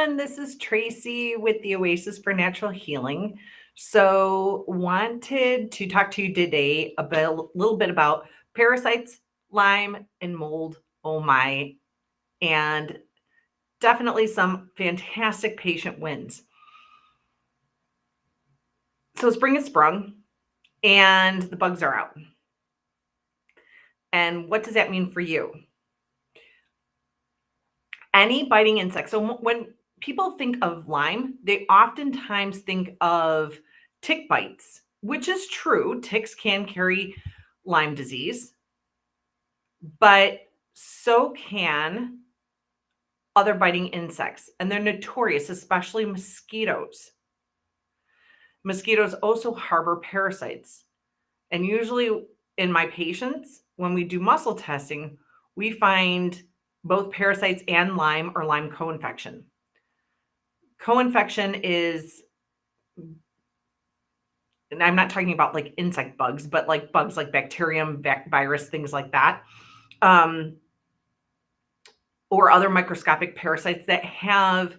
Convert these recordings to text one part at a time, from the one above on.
everyone. This is Tracy with the Oasis for Natural Healing. So, wanted to talk to you today about a little bit about parasites, Lyme, and mold. Oh my, and definitely some fantastic patient wins. So, spring has sprung and the bugs are out. And what does that mean for you? Any biting insect. So, when people think of Lyme, they oftentimes think of tick bites, which is true. Ticks can carry Lyme disease, but so can other biting insects, and they're notorious, especially mosquitoes. Mosquitoes also harbor parasites. And usually in my patients, when we do muscle testing, we find both parasites and Lyme or Lyme co-infection. Co-infection is, and I'm not talking about like insect bugs, but like bugs like bacterium, virus, things like that, or other microscopic parasites that have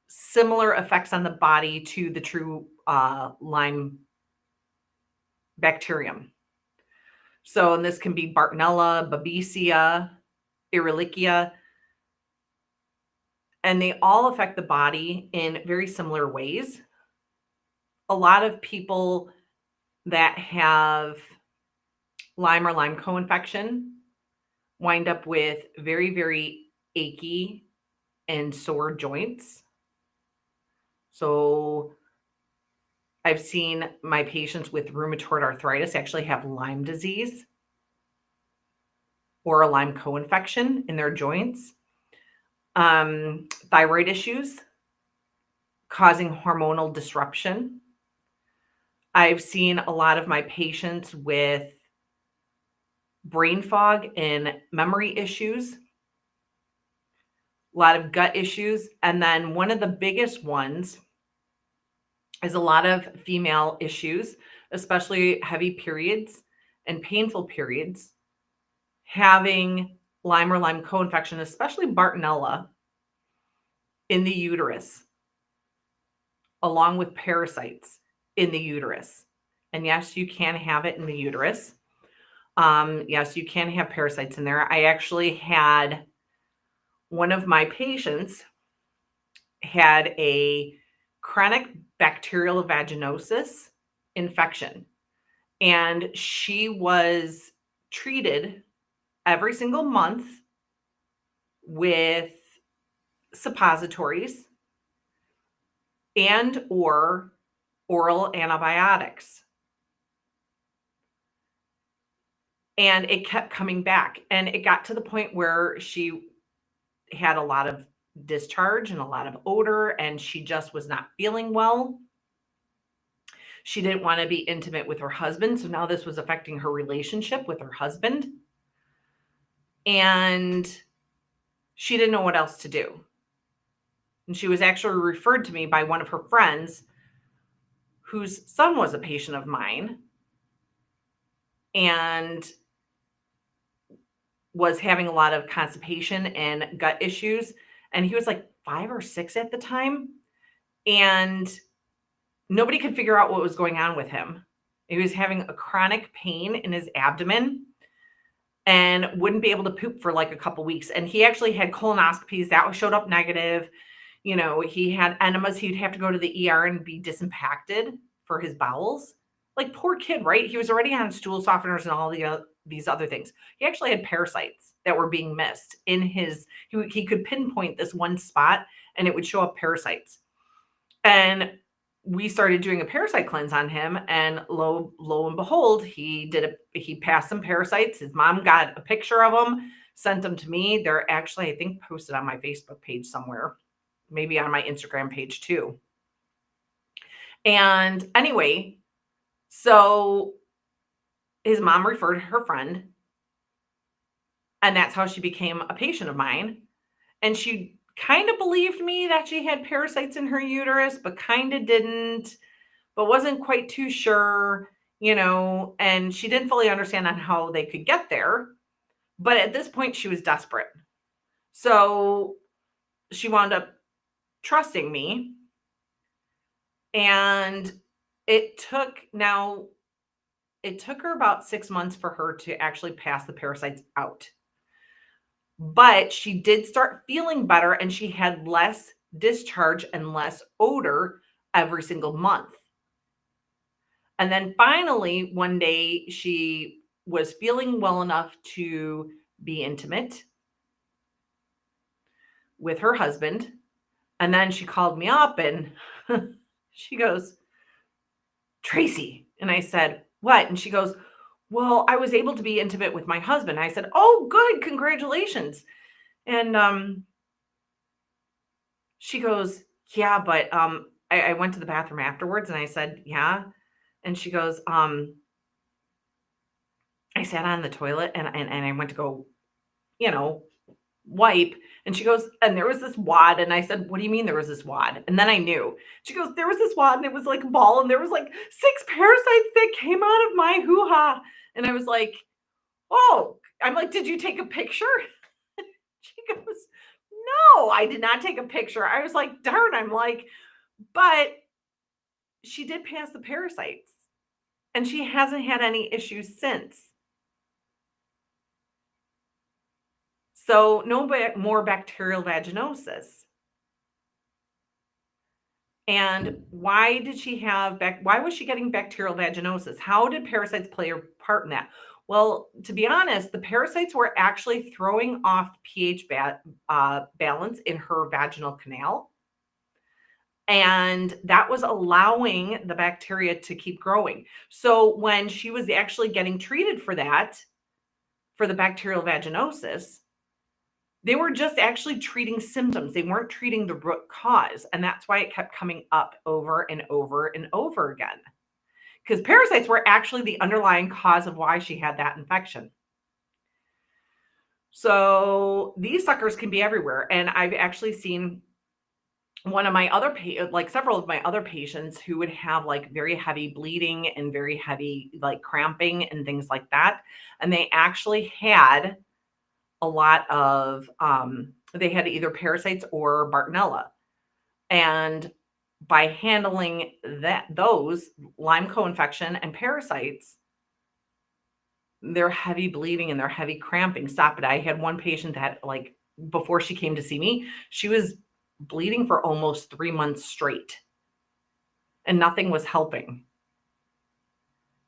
similar effects on the body to the true Lyme bacterium. So, and this can be Bartonella, Babesia, Ehrlichia, and they all affect the body in very similar ways. A lot of people that have Lyme or Lyme co-infection wind up with very, very achy and sore joints. So I've seen my patients with rheumatoid arthritis actually have Lyme disease or a Lyme co-infection in their joints. Thyroid issues causing hormonal disruption. I've seen a lot of my patients with brain fog and memory issues, a lot of gut issues. And then one of the biggest ones is a lot of female issues, especially heavy periods and painful periods, having Lyme or Lyme co-infection, especially Bartonella, in the uterus, along with parasites in the uterus. And yes, you can have it in the uterus. Yes, you can have parasites in there. I actually had one of my patients had a chronic bacterial vaginosis infection, and she was treated every single month with suppositories and or oral antibiotics. And it kept coming back. And it got to the point where she had a lot of discharge and a lot of odor, and she just was not feeling well. She didn't want to be intimate with her husband. So now this was affecting her relationship with her husband. And she didn't know what else to do. And she was actually referred to me by one of her friends whose son was a patient of mine and was having a lot of constipation and gut issues. And he was like 5 or 6 at the time. And nobody could figure out what was going on with him. He was having a chronic pain in his abdomen and wouldn't be able to poop for like a couple weeks. And he actually had colonoscopies that showed up negative. You know, he had enemas. He'd have to go to the ER and be disimpacted for his bowels. Like, poor kid, right? He was already on stool softeners and all these other things. He actually had parasites that were being missed in his, he could pinpoint this one spot and it would show up parasites. And we started doing a parasite cleanse on him, and lo and behold, he passed some parasites. His mom got a picture of them, sent them to me. They're actually, I think, posted on my Facebook page somewhere, maybe on my Instagram page too. And anyway, so his mom referred her friend, and that's how she became a patient of mine. And she kind of believed me that she had parasites in her uterus, but kind of didn't, but wasn't quite too sure, you know, and she didn't fully understand on how they could get there. But at this point, she was desperate. So she wound up trusting me, and it took now it took her about 6 months for her to actually pass the parasites out. But she did start feeling better, and she had less discharge and less odor every single month. And then finally, one day, she was feeling well enough to be intimate with her husband. And then she called me up and she goes, "Tracy." And I said, "What?" And she goes, "Well, I was able to be intimate with my husband." I said, "Oh, good. Congratulations." And she goes, "Yeah, but I went to the bathroom afterwards." And I said, "Yeah." And she goes, "I sat on the toilet and I went to go, you know, wipe." And she goes, "And there was this wad." And I said, "What do you mean there was this wad?" And then I knew. She goes, "There was this wad and it was like a ball and there was like 6 parasites that came out of my hoo-ha." And I was like, "Oh." I'm like, "Did you take a picture?" She goes, "No, I did not take a picture." I was like, "Darn." I'm like, "But she did pass the parasites and she hasn't had any issues since." So no more bacterial vaginosis. And why was she getting bacterial vaginosis? How did parasites play a part in that? Well, to be honest, the parasites were actually throwing off pH balance in her vaginal canal. And that was allowing the bacteria to keep growing. So when she was actually getting treated for that, for the bacterial vaginosis, they were just actually treating symptoms. They weren't treating the root cause. And that's why it kept coming up over and over and over again. Because parasites were actually the underlying cause of why she had that infection. So these suckers can be everywhere. And I've actually seen one of my other like several of my other patients who would have like very heavy bleeding and very heavy like cramping and things like that. And they actually had a lot of they had either parasites or Bartonella. And by handling those Lyme co-infection and parasites, their heavy bleeding and their heavy cramping stopped it. I had one patient that like before she came to see me, she was bleeding for almost 3 months straight and nothing was helping.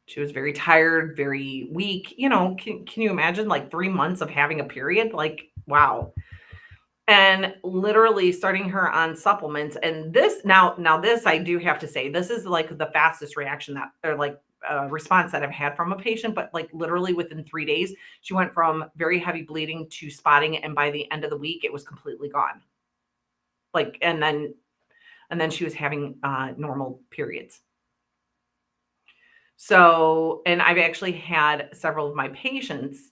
She was very tired, very weak. Can you imagine like 3 months of having a period? Like, wow. And literally starting her on supplements. And this now this I do have to say, this is like the fastest reaction that or like response that I've had from a patient, but like literally within 3 days, she went from very heavy bleeding to spotting, and by the end of the week, it was completely gone. Like, and then she was having normal periods. So, and I've actually had several of my patients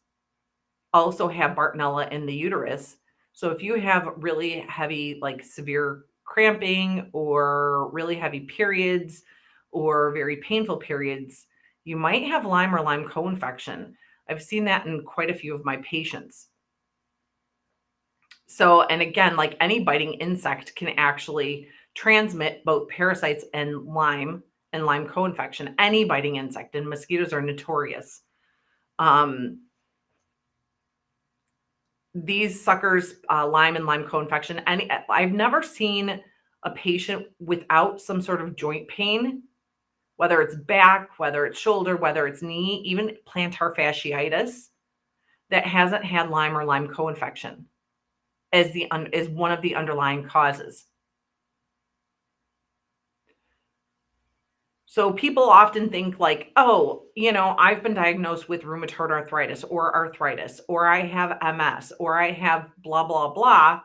also have Bartonella in the uterus. So if you have really heavy, like severe cramping or really heavy periods or very painful periods, you might have Lyme or Lyme co-infection. I've seen that in quite a few of my patients. So, and again, like any biting insect can actually transmit both parasites and Lyme co-infection. Any biting insect, and mosquitoes are notorious. These suckers, Lyme and Lyme co-infection, and I've never seen a patient without some sort of joint pain, whether it's back, whether it's shoulder, whether it's knee, even plantar fasciitis, that hasn't had Lyme or Lyme co-infection as as one of the underlying causes. So people often think like, "Oh, I've been diagnosed with rheumatoid arthritis, or I have MS, or I have blah, blah, blah."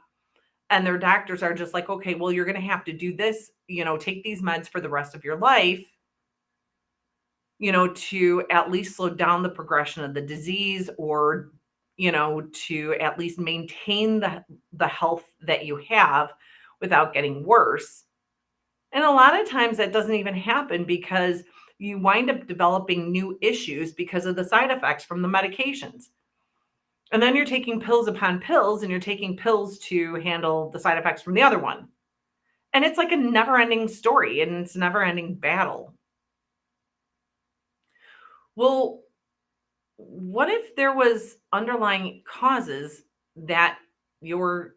And their doctors are just like, "Okay, well, you're going to have to do this, take these meds for the rest of your life, to at least slow down the progression of the disease or, to at least maintain the health that you have without getting worse." And a lot of times that doesn't even happen because you wind up developing new issues because of the side effects from the medications. And then you're taking pills upon pills, and you're taking pills to handle the side effects from the other one. And it's like a never ending story, and it's a never ending battle. Well, what if there was underlying causes that your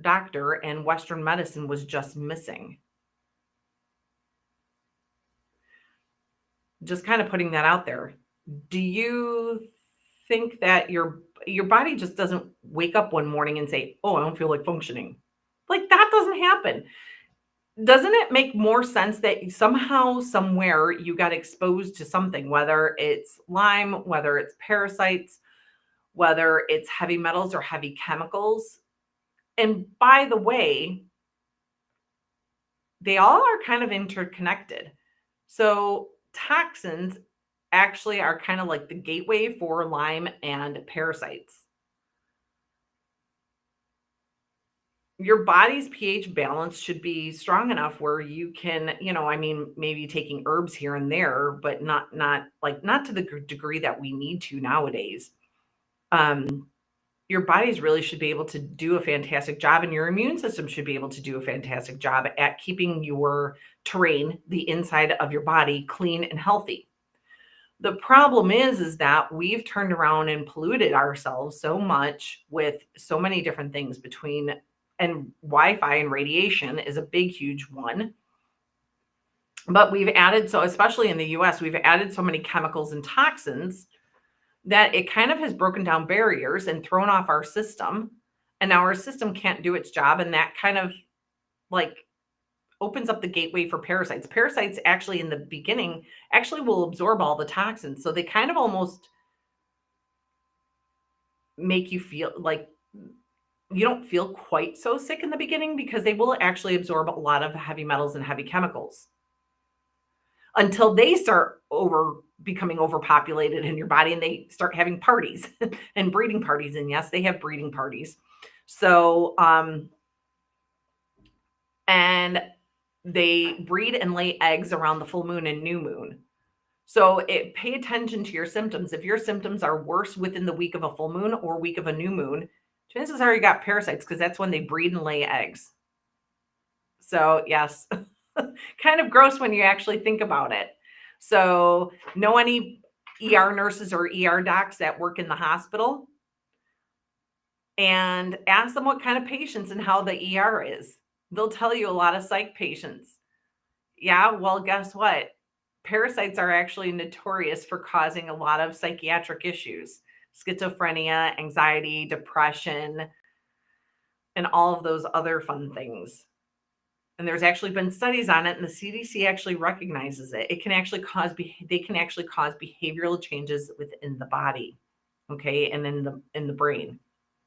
doctor and Western medicine was just missing? Just kind of putting that out there. Do you think that your body just doesn't wake up one morning and say, "Oh, I don't feel like functioning"? Like, that doesn't happen. Doesn't it make more sense that somehow, somewhere, you got exposed to something, whether it's Lyme, whether it's parasites, whether it's heavy metals or heavy chemicals? And by the way, they all are kind of interconnected. So toxins actually are kind of like the gateway for Lyme and parasites. Your body's pH balance should be strong enough where you can, I mean, maybe taking herbs here and there, but not to the degree that we need to nowadays. Um, your bodies really should be able to do a fantastic job, and your immune system should be able to do a fantastic job at keeping your terrain, the inside of your body, clean and healthy. The problem is that we've turned around and polluted ourselves so much with so many different things between, and Wi-Fi and radiation is a big, huge one. But we've added, so especially in the US, we've added so many chemicals and toxins that it kind of has broken down barriers and thrown off our system. And now our system can't do its job. And that kind of like opens up the gateway for parasites. Parasites actually in the beginning actually will absorb all the toxins. So they kind of almost make you feel like you don't feel quite so sick in the beginning, because they will actually absorb a lot of heavy metals and heavy chemicals until they start becoming overpopulated in your body, and they start having parties and breeding parties. And yes, they have breeding parties. So, and they breed and lay eggs around the full moon and new moon. So pay attention to your symptoms. If your symptoms are worse within the week of a full moon or week of a new moon, chances are you got parasites, because that's when they breed and lay eggs. So yes, kind of gross when you actually think about it. So know any ER nurses or ER docs that work in the hospital, and ask them what kind of patients and how the ER is. They'll tell you a lot of psych patients. Yeah, well, guess what? Parasites are actually notorious for causing a lot of psychiatric issues, schizophrenia, anxiety, depression, and all of those other fun things. And there's actually been studies on it, and the CDC actually recognizes it. It can actually they can actually cause behavioral changes within the body, okay, and in the brain.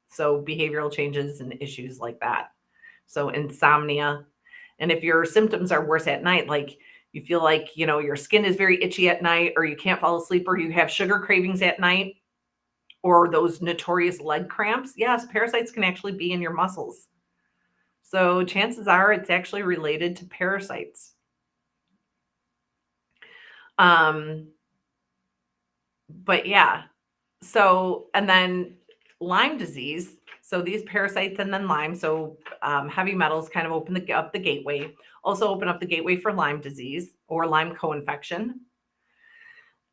So behavioral changes and issues like that. So insomnia, and if your symptoms are worse at night, like you feel like, your skin is very itchy at night, or you can't fall asleep, or you have sugar cravings at night, or those notorious leg cramps, yes, parasites can actually be in your muscles. So chances are it's actually related to parasites. But yeah, so, and then Lyme disease. So these parasites and then Lyme. So heavy metals kind of open up the gateway. Also open up the gateway for Lyme disease or Lyme co-infection.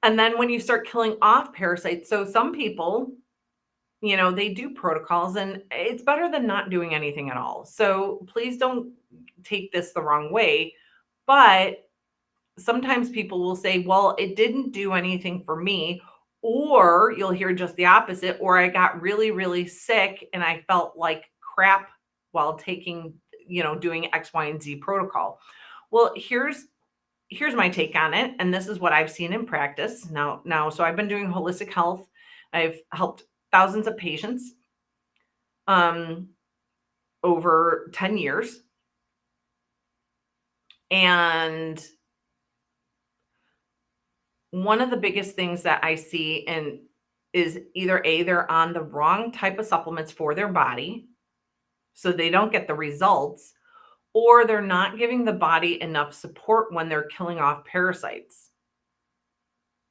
And then when you start killing off parasites, so some people, they do protocols, and it's better than not doing anything at all. So please don't take this the wrong way. But sometimes people will say, well, it didn't do anything for me. Or you'll hear just the opposite, or I got really, really sick and I felt like crap while taking, doing X, Y, and Z protocol. Well, here's my take on it. And this is what I've seen in practice now. So I've been doing holistic health. I've helped thousands of patients over 10 years. And one of the biggest things that I see is either they're on the wrong type of supplements for their body, so they don't get the results, or they're not giving the body enough support when they're killing off parasites.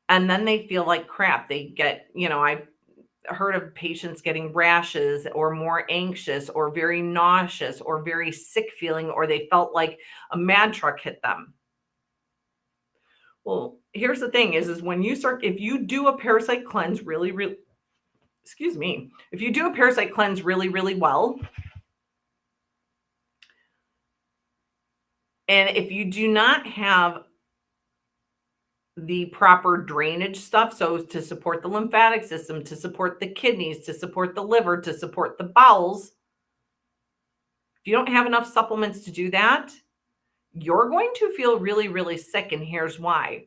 And then they feel like crap. They get, heard of patients getting rashes or more anxious or very nauseous or very sick feeling, or they felt like a mad truck hit them. Well, here's the thing is when you start, if you do a parasite cleanse really, excuse me, if you do a parasite cleanse really well, and if you do not have the proper drainage stuff, so to support the lymphatic system, to support the kidneys, to support the liver, to support the bowels, if you don't have enough supplements to do that, you're going to feel really sick. And here's why.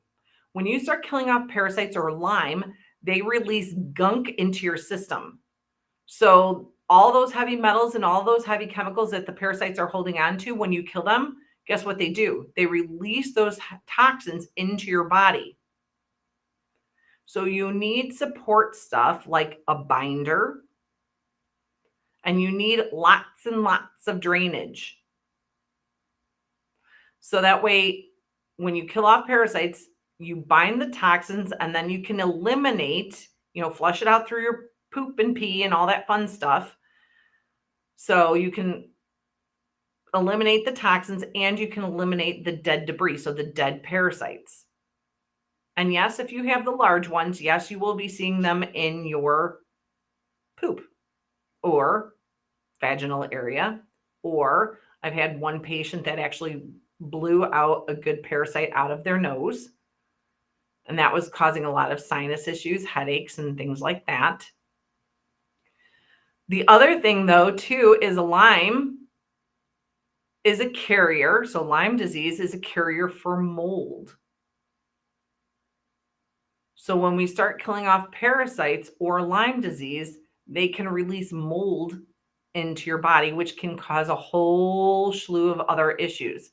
When you start killing off parasites or Lyme, they release gunk into your system. So all those heavy metals and all those heavy chemicals that the parasites are holding on to, when you kill them, guess what they do? They release those toxins into your body. So you need support stuff like a binder, and you need lots and lots of drainage. So that way, when you kill off parasites, you bind the toxins, and then you can eliminate, flush it out through your poop and pee and all that fun stuff. So you can eliminate the toxins, and you can eliminate the dead debris, so the dead parasites. And yes, if you have the large ones, yes, you will be seeing them in your poop or vaginal area. Or I've had one patient that actually blew out a good parasite out of their nose, and that was causing a lot of sinus issues, headaches, and things like that. The other thing, though, too, is Lyme is a carrier. So Lyme disease is a carrier for mold. So when we start killing off parasites or Lyme disease, they can release mold into your body, which can cause a whole slew of other issues.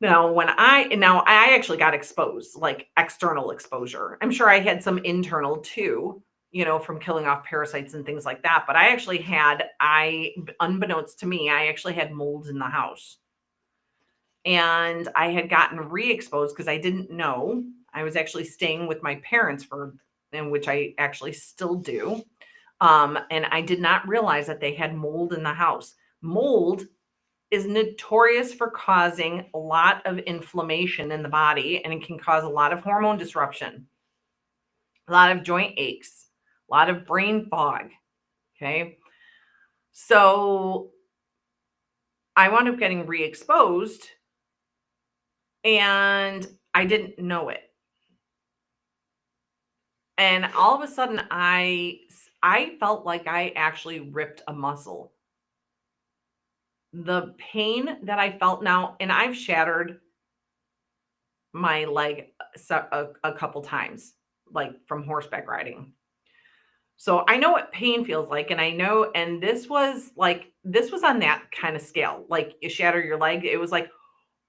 Now, I actually got exposed, like external exposure. I'm sure I had some internal too, from killing off parasites and things like that. But unbeknownst to me, I actually had mold in the house. And I had gotten re-exposed because I didn't know. I was actually staying with my parents in which I actually still do. And I did not realize that they had mold in the house. Mold is notorious for causing a lot of inflammation in the body, and it can cause a lot of hormone disruption, a lot of joint aches, a lot of brain fog. Okay. So I wound up getting re-exposed, and I didn't know it. And all of a sudden I felt like I actually ripped a muscle. The pain that I felt now, and I've shattered my leg a couple times, like from horseback riding. So I know what pain feels like, and I know, and this was on that kind of scale. Like you shatter your leg, it was like,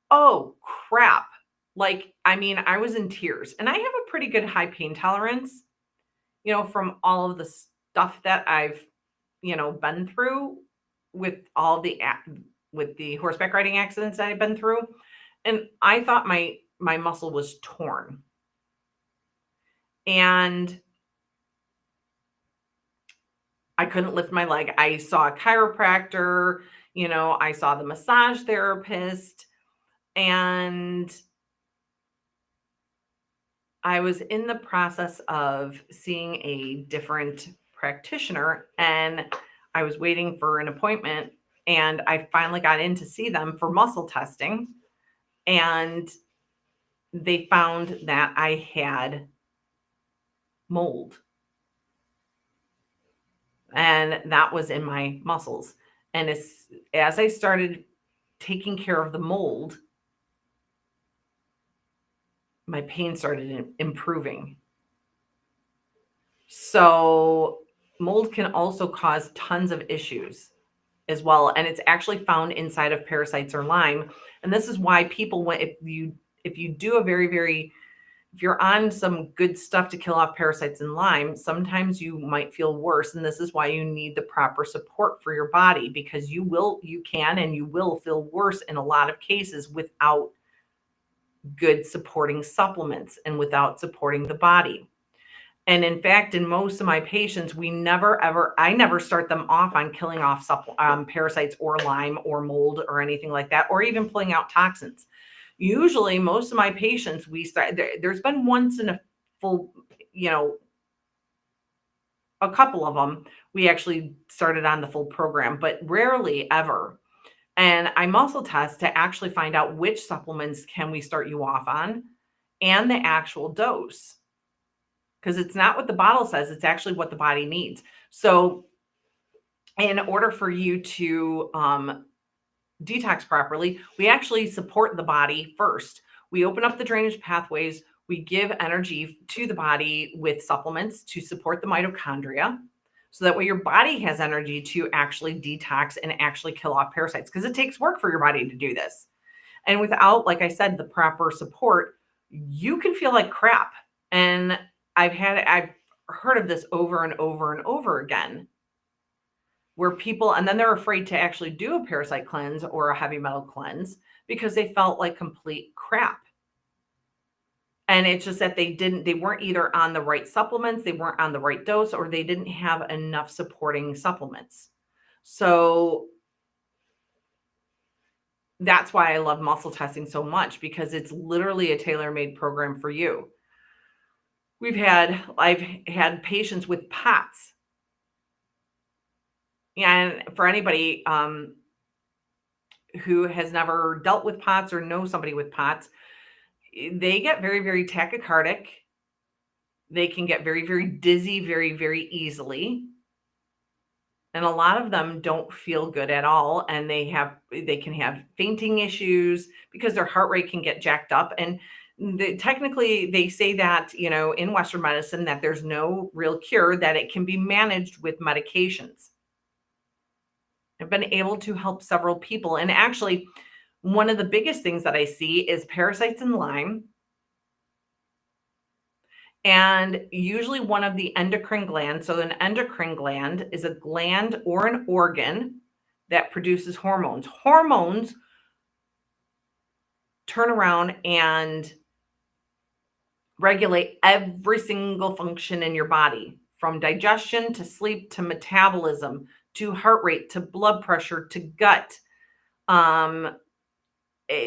oh crap. Like, I mean, I was in tears, and I have a pretty good high pain tolerance, from all of the stuff that I've, been through with with the horseback riding accidents that I've been through. And I thought my muscle was torn. And I couldn't lift my leg. I saw a chiropractor, I saw the massage therapist, and I was in the process of seeing a different practitioner, and I was waiting for an appointment, and I finally got in to see them for muscle testing, and they found that I had mold, and that was in my muscles. And as I started taking care of the mold, my pain started improving. So mold can also cause tons of issues as well. And it's actually found inside of parasites or Lyme. And this is why people, if you do if you're on some good stuff to kill off parasites and Lyme, sometimes you might feel worse. And this is why you need the proper support for your body, because you can and you will feel worse in a lot of cases without good supporting supplements and without supporting the body. And in fact, in most of my patients, I never start them off on killing off parasites or Lyme or mold or anything like that, or even pulling out toxins. Usually, most of my patients, there's been once in a full, you know, a couple of them, we actually started on the full program, but rarely ever. And I muscle test to actually find out which supplements can we start you off on and the actual dose. Because it's not what the bottle says, it's actually what the body needs. So, in order for you to detox properly, we actually support the body first. We open up the drainage pathways, we give energy to the body with supplements to support the mitochondria. So that way your body has energy to actually detox and actually kill off parasites, because it takes work for your body to do this. And without, like I said, the proper support, you can feel like crap. And I've heard of this over and over and over again, where people, and then they're afraid to actually do a parasite cleanse or a heavy metal cleanse because they felt like complete crap. And it's just that they weren't either on the right supplements, they weren't on the right dose, or they didn't have enough supporting supplements. So that's why I love muscle testing so much, because it's literally a tailor-made program for you. I've had patients with POTS. And for anybody who has never dealt with POTS or know somebody with POTS, they get very, very tachycardic. They can get very, very dizzy very, very easily. And a lot of them don't feel good at all. And they can have fainting issues because their heart rate can get jacked up. And technically, they say that, in Western medicine, that there's no real cure, that it can be managed with medications. I've been able to help several people. And actually, one of the biggest things that I see is parasites in Lyme. And usually one of the endocrine glands. So an endocrine gland is a gland or an organ that produces hormones. Hormones turn around and regulate every single function in your body, from digestion to sleep to metabolism to heart rate to blood pressure to gut.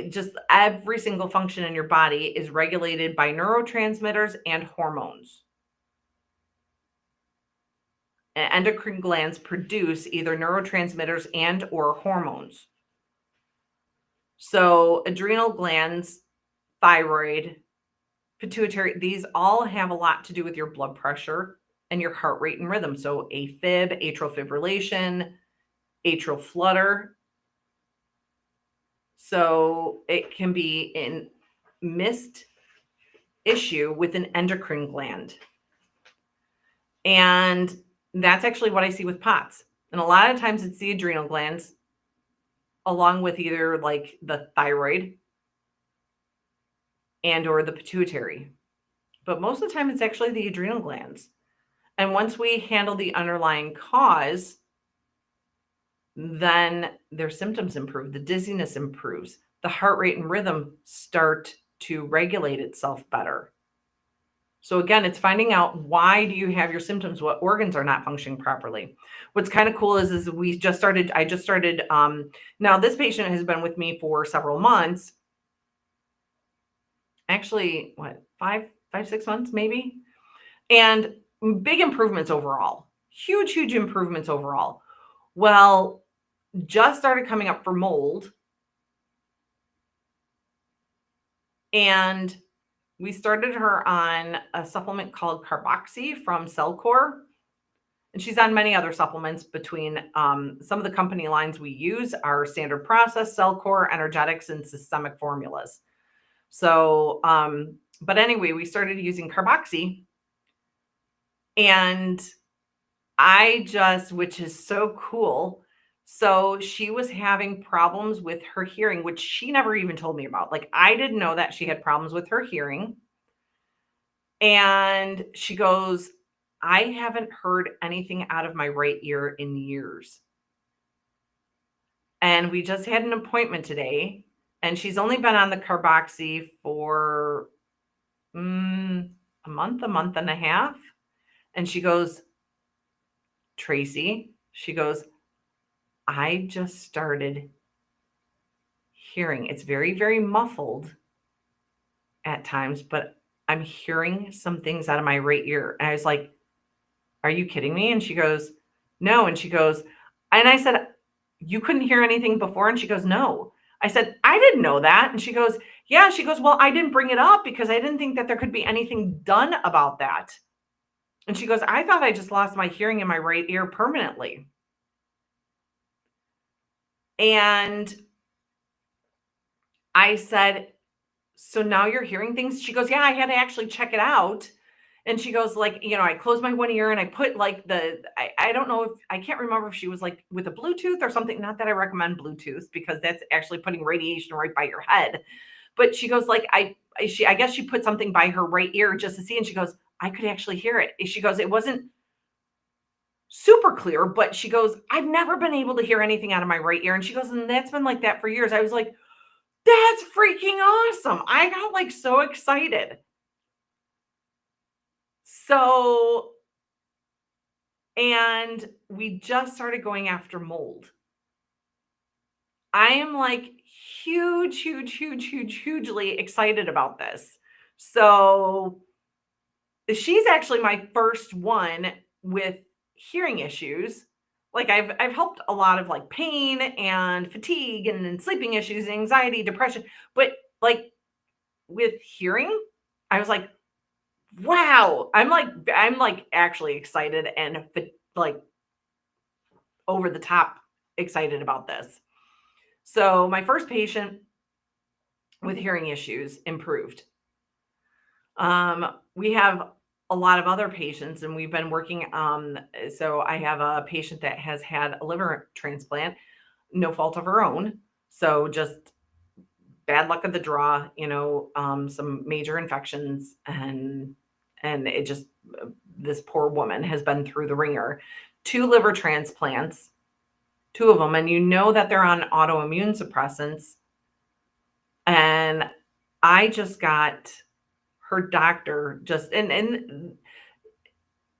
Just every single function in your body is regulated by neurotransmitters and hormones. And endocrine glands produce either neurotransmitters and or hormones. So adrenal glands, thyroid, pituitary, these all have a lot to do with your blood pressure and your heart rate and rhythm. So AFib, atrial fibrillation, atrial flutter. So it can be a missed issue with an endocrine gland. And that's actually what I see with POTS. And a lot of times it's the adrenal glands, along with either like the thyroid and or the pituitary. But most of the time it's actually the adrenal glands. And once we handle the underlying cause, then their symptoms improve, the dizziness improves, the heart rate and rhythm start to regulate itself better. So again, it's finding out, why do you have your symptoms? What organs are not functioning properly? What's kind of cool is I just started, now this patient has been with me for several months. Actually, 6 months maybe? And big improvements overall. Huge improvements overall. Well, just started coming up for mold. And we started her on a supplement called Carboxy from Cellcore. And she's on many other supplements. Between some of the company lines we use are Standard Process, Cellcore, Energetics, and Systemic Formulas. So, but anyway, we started using Carboxy. And which is so cool. So she was having problems with her hearing, which she never even told me about. Like, I didn't know that she had problems with her hearing. And she goes, I haven't heard anything out of my right ear in years. And we just had an appointment today, and she's only been on the Carboxy for a month and a half. And she goes, Tracy, she goes, I just started hearing. It's very, very muffled at times, but I'm hearing some things out of my right ear. And I was like, are you kidding me? And she goes, no. And she goes, and I said, you couldn't hear anything before? And she goes, no. I said, I didn't know that. And she goes, yeah. She goes, well, I didn't bring it up because I didn't think that there could be anything done about that. And she goes, I thought I just lost my hearing in my right ear permanently. And I said, so now you're hearing things? She goes, yeah, I had to actually check it out. And she goes, like, I closed my one ear and I put like I don't know if I can't remember if she was like with a Bluetooth or something. Not that I recommend Bluetooth because that's actually putting radiation right by your head. But she goes, like, I guess she put something by her right ear just to see. And she goes, I could actually hear it. She goes, it wasn't super clear, but she goes, I've never been able to hear anything out of my right ear. And she goes, and that's been like that for years. I was like, that's freaking awesome. I got like so excited. So, and we just started going after mold. I am like hugely excited about this. So, she's actually my first one with hearing issues. Like I've helped a lot of like pain and fatigue and sleeping issues, anxiety, depression, but like with hearing, I was like, wow. I'm like actually excited and like over the top excited about this. So my first patient with hearing issues improved. We have a lot of other patients and we've been working so I have a patient that has had a liver transplant, no fault of her own. So just bad luck of the draw, some major infections and it just this poor woman has been through the ringer. 2 liver transplants, 2 of them, and that they're on autoimmune suppressants. And I just got her doctor just and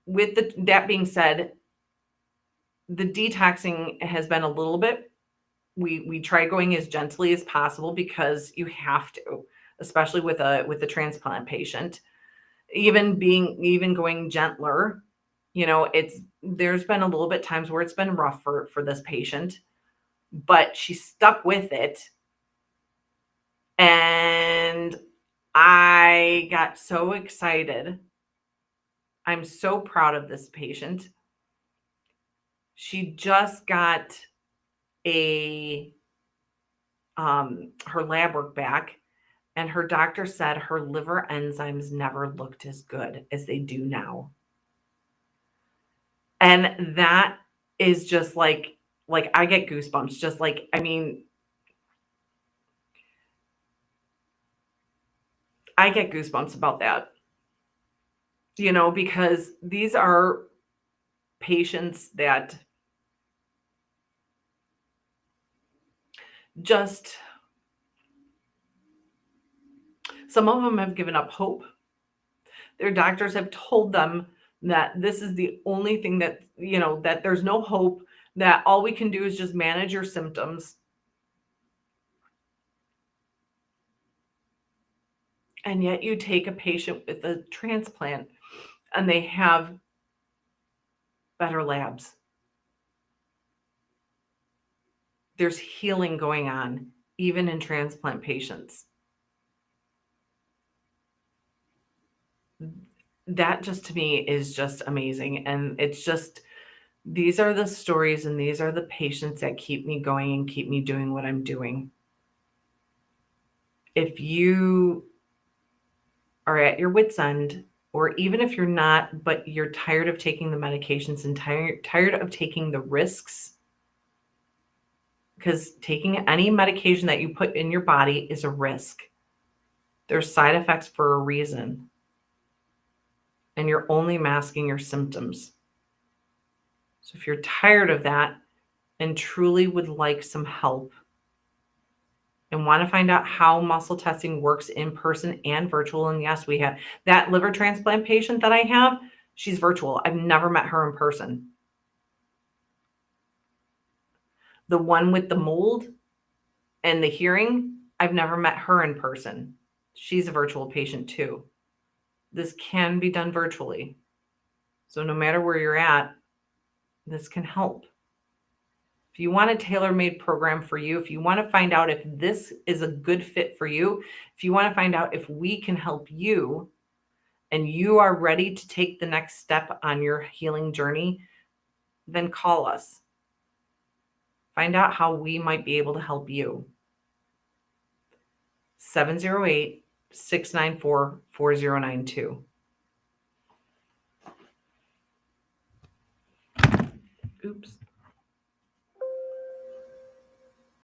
with that being said, the detoxing has been a little bit we try going as gently as possible because you have to, especially with a transplant patient. Even going gentler, there's been a little bit times where it's been rough for this patient, but she stuck with it. And I got so excited. I'm so proud of this patient. She just got her lab work back, and her doctor said her liver enzymes never looked as good as they do now. And that is just like I get goosebumps. Just like, I mean, I get goosebumps about that, because these are patients that just, some of them have given up hope. Their doctors have told them that this is the only thing that, that there's no hope, that all we can do is just manage your symptoms. And yet you take a patient with a transplant and they have better labs. There's healing going on, even in transplant patients. That just to me is just amazing. And it's just, these are the stories and these are the patients that keep me going and keep me doing what I'm doing. If you are at your wit's end, or even if you're not, but you're tired of taking the medications and tired of taking the risks, because taking any medication that you put in your body is a risk. There's side effects for a reason. And you're only masking your symptoms. So if you're tired of that and truly would like some help and want to find out how muscle testing works in person and virtual, and yes, we have that liver transplant patient that I have, She's virtual. I've never met her in person. The one with the mold and the hearing, I've never met her in person. She's a virtual patient too. This can be done virtually. So no matter where you're at, this can help. If you want a tailor-made program for you, if you want to find out if this is a good fit for you, if you want to find out if we can help you and you are ready to take the next step on your healing journey, then call us. Find out how we might be able to help you. 708-694-4092. Oops.